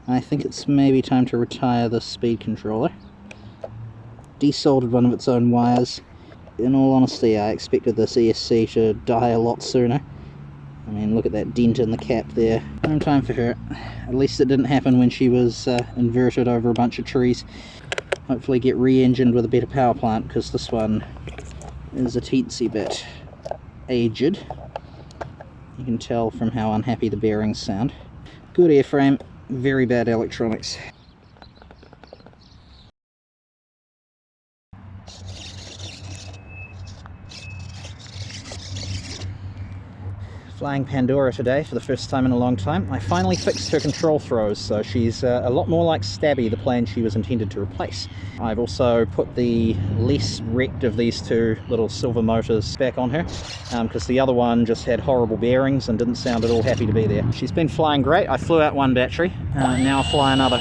I think it's maybe time to retire this speed controller. Desoldered one of its own wires. In all honesty, I expected this ESC to die a lot sooner. I mean, look at that dent in the cap there. No time for her. At least it didn't happen when she was inverted over a bunch of trees. Hopefully get re-engined with a better power plant, because this one is a teensy bit aged. You can tell from how unhappy the bearings sound. Good airframe, very bad electronics. Flying Pandora today for the first time in a long time. I finally fixed her control throws, so she's a lot more like Stabby, the plane she was intended to replace. I've also put the less wrecked of these two little silver motors back on her, because the other one just had horrible bearings and didn't sound at all happy to be there. She's been flying great. I flew out one battery, now I'll fly another.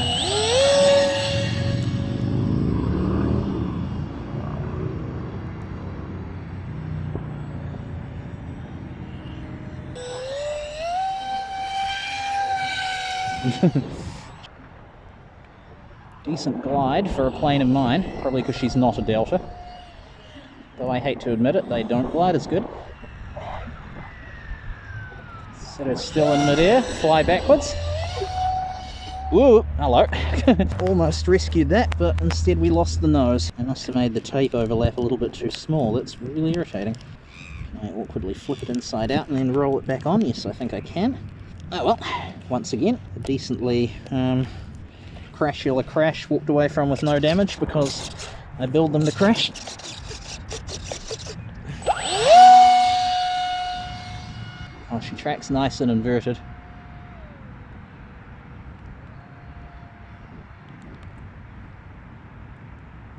Decent glide for a plane of mine, probably because she's not a Delta. Though I hate to admit it, they don't glide as good. Set her still in midair, fly backwards. Whoa, hello. Almost rescued that, but instead we lost the nose. I must have made the tape overlap a little bit too small. That's really irritating. I awkwardly flip it inside out and then roll it back on. Yes, I think I can. Oh well, once again, a decently crashular crash walked away from with no damage because I build them to crash. Oh, she tracks nice and inverted.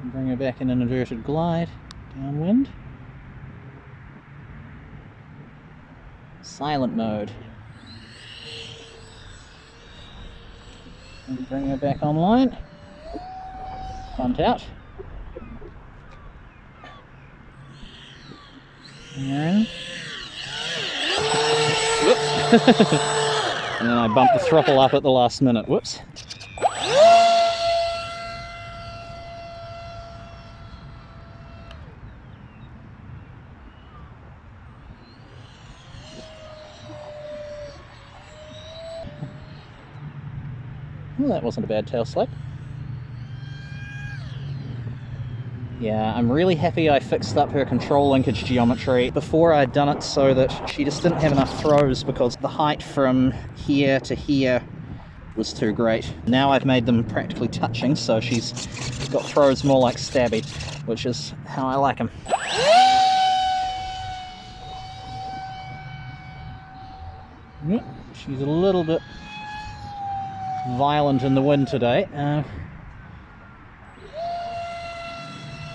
And bring her back in an inverted glide, downwind. Silent mode. And bring her back online. Front out. And and then I bumped the throttle up at the last minute. Whoops. Well, that wasn't a bad tail slap. Yeah, I'm really happy I fixed up her control linkage geometry. Before I'd done it so that she just didn't have enough throws because the height from here to here was too great. Now I've made them practically touching, so she's got throws more like Stabby, which is how I like them. Yep, she's a little bit violent in the wind today,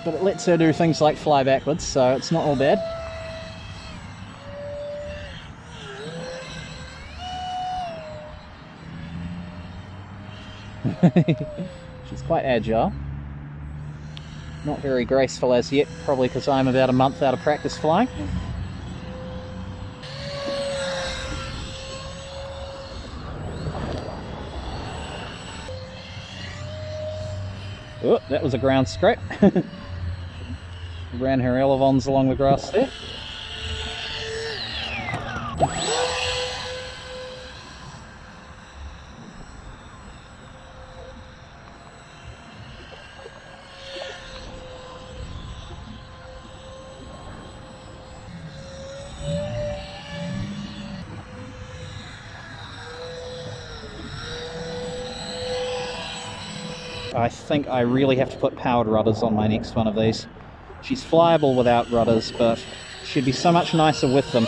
but it lets her do things like fly backwards, so it's not all bad. She's quite agile, not very graceful as yet, probably because I'm about a month out of practice flying. Oh, that was a ground scrape. Ran her elevons along the grass there. I think I really have to put powered rudders on my next one of these. She's flyable without rudders, but she'd be so much nicer with them.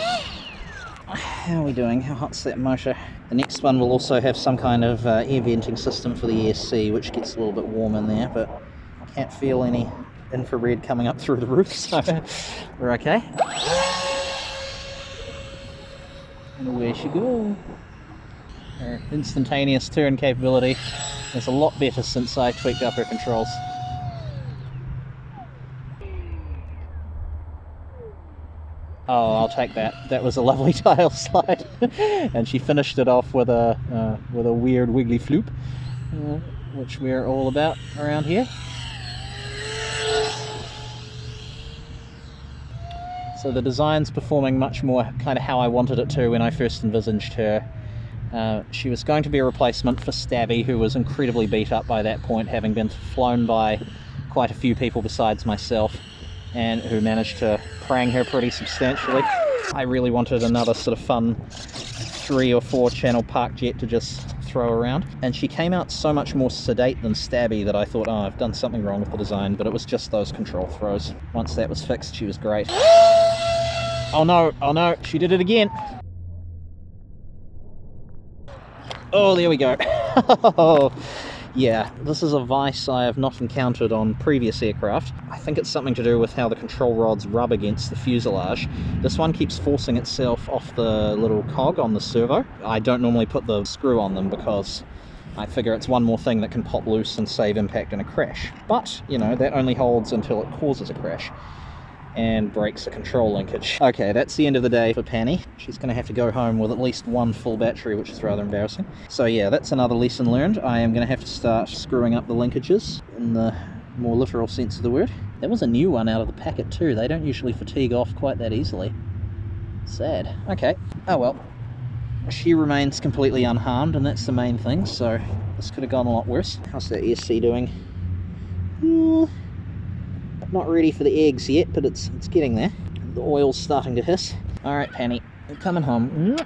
How are we doing? How hot's that motor? The next one will also have some kind of air venting system for the ESC, which gets a little bit warm in there, but I can't feel any infrared coming up through the roof, so we're okay. And away she goes. Her instantaneous turn capability is a lot better since I tweaked up her controls. Oh, I'll take that. That was a lovely tile slide. And she finished it off with a weird wiggly floop, which we're all about around here. So the design's performing much more kind of how I wanted it to when I first envisaged her. She was going to be a replacement for Stabby, who was incredibly beat up by that point, having been flown by quite a few people besides myself, and who managed to prang her pretty substantially. I really wanted another sort of fun 3 or 4 channel parkjet to just throw around, and she came out so much more sedate than Stabby that I thought, oh, I've done something wrong with the design, but it was just those control throws. Once that was fixed, she was great. Oh no, she did it again. Oh, there we go. Yeah, this is a vice I have not encountered on previous aircraft. I think it's something to do with how the control rods rub against the fuselage. This one keeps forcing itself off the little cog on the servo. I don't normally put the screw on them because I figure it's one more thing that can pop loose and save impact in a crash. But, you know, that only holds until it causes a crash and breaks a control linkage. Okay, that's the end of the day for Panny. She's going to have to go home with at least 1 full battery, which is rather embarrassing. So yeah, that's another lesson learned. I am going to have to start screwing up the linkages in the more literal sense of the word. That was a new one out of the packet too. They don't usually fatigue off quite that easily. Sad. Okay. Oh well. She remains completely unharmed, and that's the main thing, so this could have gone a lot worse. How's that ESC doing? Not ready for the eggs yet, but it's getting there. The oil's starting to hiss. Alright, Panny, I'm coming home.